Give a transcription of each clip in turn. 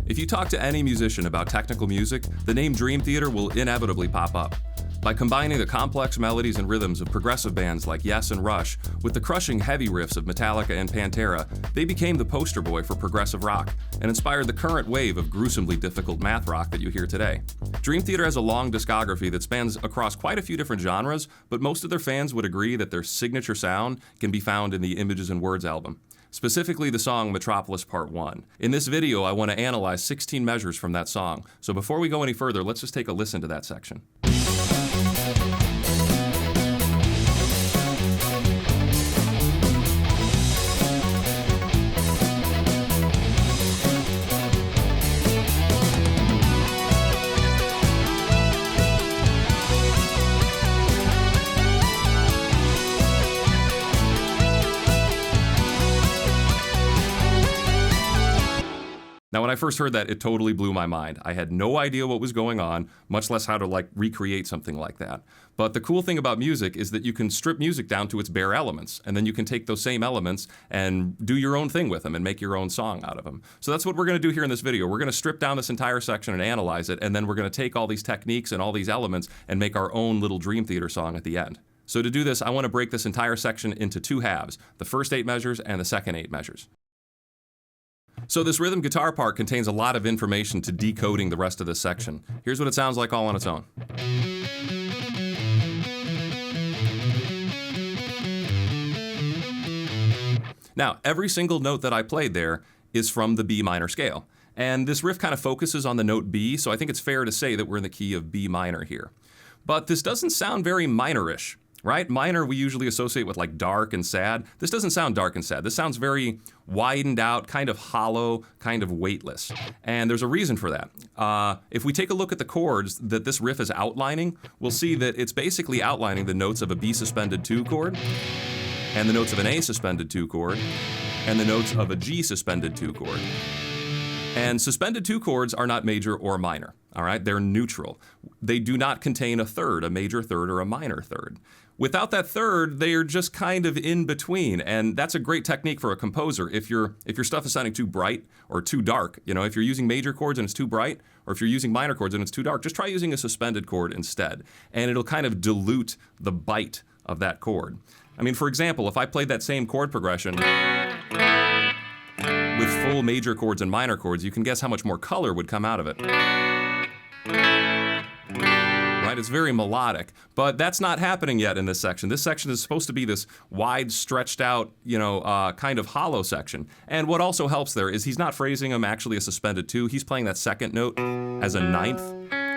If you talk to any musician about technical music, the name Dream Theater will inevitably pop up. By combining the complex melodies and rhythms of progressive bands like Yes and Rush with the crushing heavy riffs of Metallica and Pantera, they became the poster boy for progressive rock and inspired the current wave of gruesomely difficult math rock that you hear today. Dream Theater has a long discography that spans across quite a few different genres, but most of their fans would agree that their signature sound can be found in the Images and Words album. Specifically the song Metropolis Part 1. In this video, I want to analyze 16 measures from that song. So before we go any further, let's just take a listen to that section. Now, when I first heard that, it totally blew my mind. I had no idea what was going on, much less how to recreate something like that. But the cool thing about music is that you can strip music down to its bare elements, and then you can take those same elements and do your own thing with them and make your own song out of them. So that's what we're going to do here in this video. We're going to strip down this entire section and analyze it, and then we're going to take all these techniques and all these elements and make our own little Dream Theater song at the end. So to do this, I want to break this entire section into two halves, the first 8 measures and the second 8 measures. So this rhythm guitar part contains a lot of information to decoding the rest of this section. Here's what it sounds like all on its own. Now, every single note that I played there is from the B minor scale. And this riff kind of focuses on the note B, so I think it's fair to say that we're in the key of B minor here. But this doesn't sound very minor-ish. Right? Minor we usually associate with like dark and sad. This doesn't sound dark and sad. This sounds very widened out, kind of hollow, kind of weightless. And there's a reason for that. If we take a look at the chords that this riff is outlining, we'll see that it's basically outlining the notes of a B suspended 2 chord, and the notes of an A suspended 2 chord, and the notes of a G suspended 2 chord. And suspended 2 chords are not major or minor, all right? They're neutral. They do not contain a third, a major third or a minor third. Without that third, they are just kind of in between, and that's a great technique for a composer. If your stuff is sounding too bright or too dark, if you're using major chords and it's too bright, or if you're using minor chords and it's too dark, just try using a suspended chord instead, and it'll kind of dilute the bite of that chord. I mean, for example, if I played that same chord progression with full major chords and minor chords, you can guess how much more color would come out of it. Right? It's very melodic, but that's not happening yet in this section. This section is supposed to be this wide, stretched out, kind of hollow section. And what also helps there is he's not phrasing them actually a suspended 2. He's playing that second note as a ninth.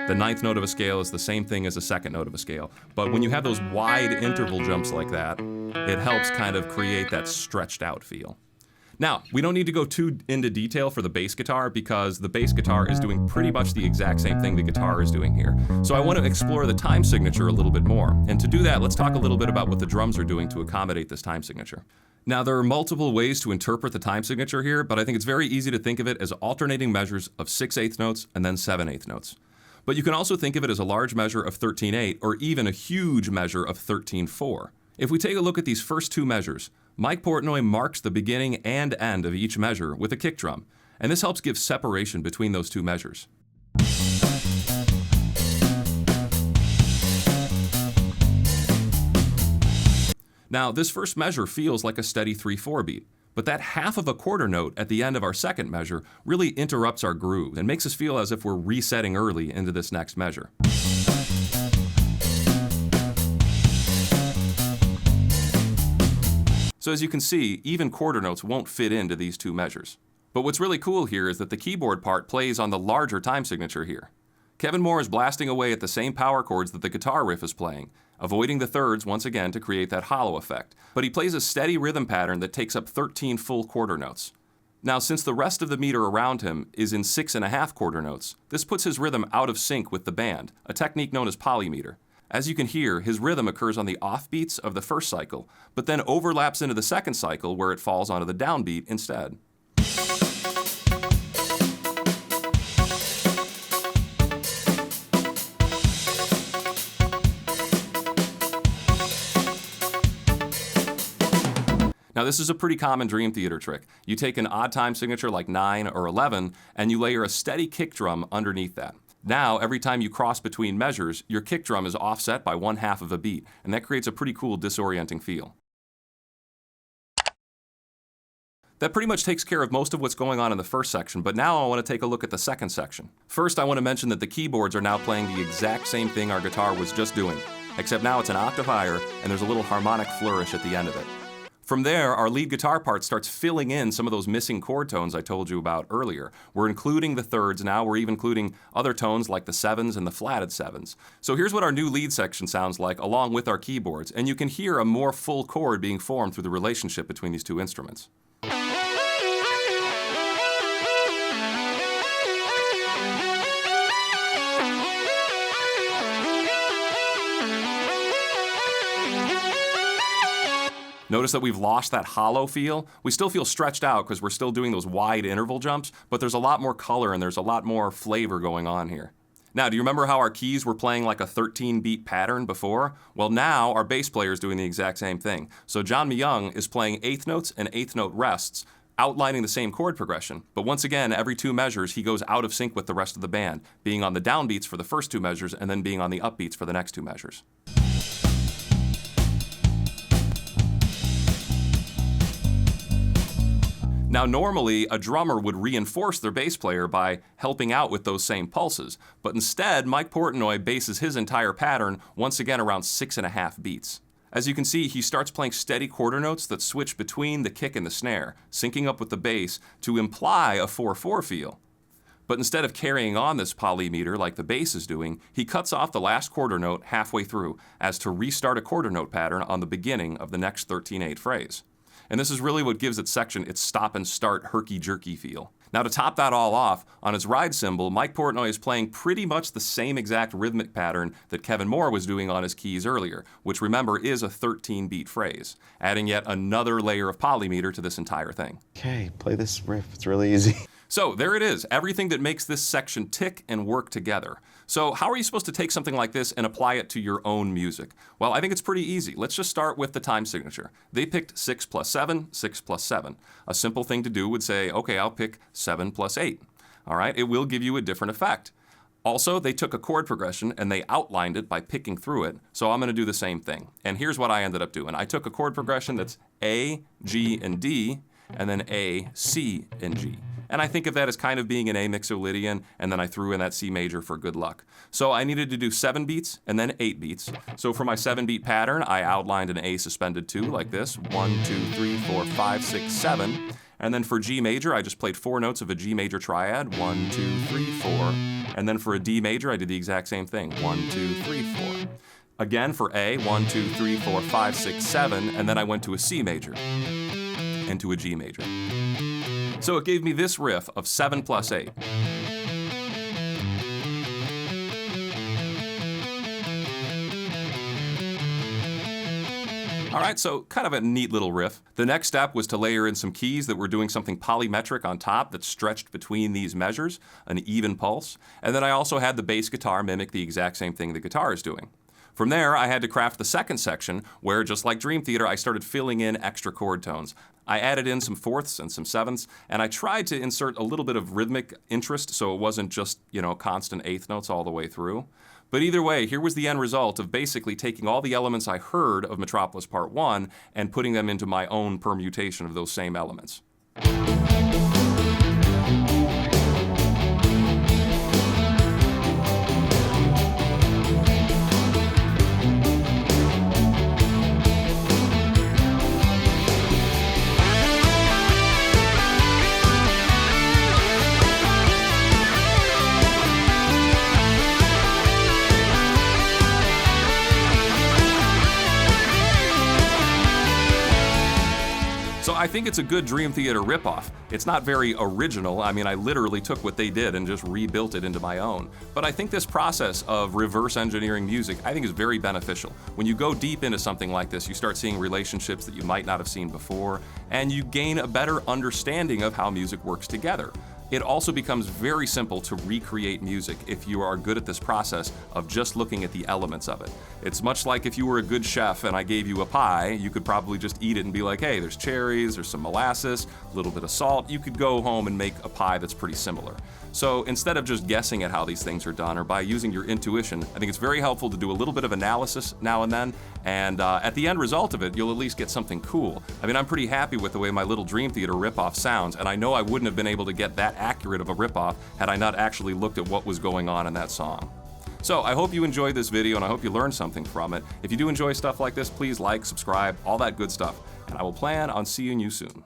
The ninth note of a scale is the same thing as the second note of a scale. But when you have those wide interval jumps like that, it helps kind of create that stretched out feel. Now, we don't need to go too into detail for the bass guitar because the bass guitar is doing pretty much the exact same thing the guitar is doing here. So I want to explore the time signature a little bit more. And to do that, let's talk a little bit about what the drums are doing to accommodate this time signature. Now, there are multiple ways to interpret the time signature here, but I think it's very easy to think of it as alternating measures of 6/8 notes and then 7/8 notes. But you can also think of it as a large measure of 13/8 or even a huge measure of 13/4. If we take a look at these first 2 measures, Mike Portnoy marks the beginning and end of each measure with a kick drum, and this helps give separation between those 2 measures. Now, this first measure feels like a steady 3/4 beat, but that half of a quarter note at the end of our second measure really interrupts our groove and makes us feel as if we're resetting early into this next measure. So as you can see, even quarter notes won't fit into these 2 measures. But what's really cool here is that the keyboard part plays on the larger time signature here. Kevin Moore is blasting away at the same power chords that the guitar riff is playing, avoiding the thirds once again to create that hollow effect. But he plays a steady rhythm pattern that takes up 13 full quarter notes. Now, since the rest of the meter around him is in 6.5 quarter notes, this puts his rhythm out of sync with the band, a technique known as polymeter. As you can hear, his rhythm occurs on the offbeats of the first cycle, but then overlaps into the second cycle where it falls onto the downbeat instead. Now this is a pretty common Dream Theater trick. You take an odd time signature like 9 or 11 and you layer a steady kick drum underneath that. Now, every time you cross between measures, your kick drum is offset by 1/2 of a beat, and that creates a pretty cool disorienting feel. That pretty much takes care of most of what's going on in the first section, but now I want to take a look at the second section. First, I want to mention that the keyboards are now playing the exact same thing our guitar was just doing, except now it's an octave higher and there's a little harmonic flourish at the end of it. From there, our lead guitar part starts filling in some of those missing chord tones I told you about earlier. We're including the thirds, now we're even including other tones like the sevens and the flatted sevens. So here's what our new lead section sounds like along with our keyboards, and you can hear a more full chord being formed through the relationship between these two instruments. Notice that we've lost that hollow feel. We still feel stretched out because we're still doing those wide interval jumps, but there's a lot more color and there's a lot more flavor going on here. Now, do you remember how our keys were playing like a 13-beat pattern before? Well, now our bass player is doing the exact same thing. So John Myung is playing eighth notes and eighth note rests, outlining the same chord progression. But once again, every 2 measures, he goes out of sync with the rest of the band, being on the downbeats for the first 2 measures and then being on the upbeats for the next 2 measures. Now normally, a drummer would reinforce their bass player by helping out with those same pulses, but instead, Mike Portnoy bases his entire pattern once again around 6.5 beats. As you can see, he starts playing steady quarter notes that switch between the kick and the snare, syncing up with the bass to imply a 4/4 feel. But instead of carrying on this polymeter like the bass is doing, he cuts off the last quarter note halfway through as to restart a quarter note pattern on the beginning of the next 13/8 phrase. And this is really what gives its section its stop and start herky-jerky feel. Now to top that all off, on his ride cymbal, Mike Portnoy is playing pretty much the same exact rhythmic pattern that Kevin Moore was doing on his keys earlier, which remember is a 13-beat phrase, adding yet another layer of polymeter to this entire thing. Okay, play this riff, it's really easy. So there it is, everything that makes this section tick and work together. So how are you supposed to take something like this and apply it to your own music? Well, I think it's pretty easy. Let's just start with the time signature. They picked 6 + 7, 6 + 7. A simple thing to do would say, okay, I'll pick 7 + 8. All right, it will give you a different effect. Also, they took a chord progression and they outlined it by picking through it, so I'm going to do the same thing. And here's what I ended up doing. I took a chord progression that's A, G, and D, and then A, C, and G. And I think of that as kind of being an A mixolydian, and then I threw in that C major for good luck. So I needed to do 7 beats and then 8 beats. So for my 7-beat pattern, I outlined an A suspended 2 like this, 1, 2, 3, 4, 5, 6, 7. And then for G major, I just played 4 notes of a G major triad, 1, 2, 3, 4. And then for a D major, I did the exact same thing, 1, 2, 3, 4. Again for A, 1, 2, 3, 4, 5, 6, 7, and then I went to a C major and to a G major. So it gave me this riff of 7 + 8. All right, so kind of a neat little riff. The next step was to layer in some keys that were doing something polymetric on top that stretched between these measures, an even pulse. And then I also had the bass guitar mimic the exact same thing the guitar is doing. From there, I had to craft the second section where, just like Dream Theater, I started filling in extra chord tones. I added in some fourths and some sevenths, and I tried to insert a little bit of rhythmic interest so it wasn't just, constant eighth notes all the way through. But either way, here was the end result of basically taking all the elements I heard of Metropolis Part 1 and putting them into my own permutation of those same elements. I think it's a good Dream Theater ripoff. It's not very original. I mean, I literally took what they did and just rebuilt it into my own. But I think this process of reverse engineering music, I think is very beneficial. When you go deep into something like this, you start seeing relationships that you might not have seen before, and you gain a better understanding of how music works together. It also becomes very simple to recreate music if you are good at this process of just looking at the elements of it. It's much like if you were a good chef and I gave you a pie, you could probably just eat it and be like, hey, there's cherries, there's some molasses, a little bit of salt. You could go home and make a pie that's pretty similar. So instead of just guessing at how these things are done or by using your intuition, I think it's very helpful to do a little bit of analysis now and then, and at the end result of it, you'll at least get something cool. I mean, I'm pretty happy with the way my little Dream Theater ripoff sounds, and I know I wouldn't have been able to get that accurate of a ripoff had I not actually looked at what was going on in that song. So I hope you enjoyed this video and I hope you learned something from it. If you do enjoy stuff like this, please like, subscribe, all that good stuff, and I will plan on seeing you soon.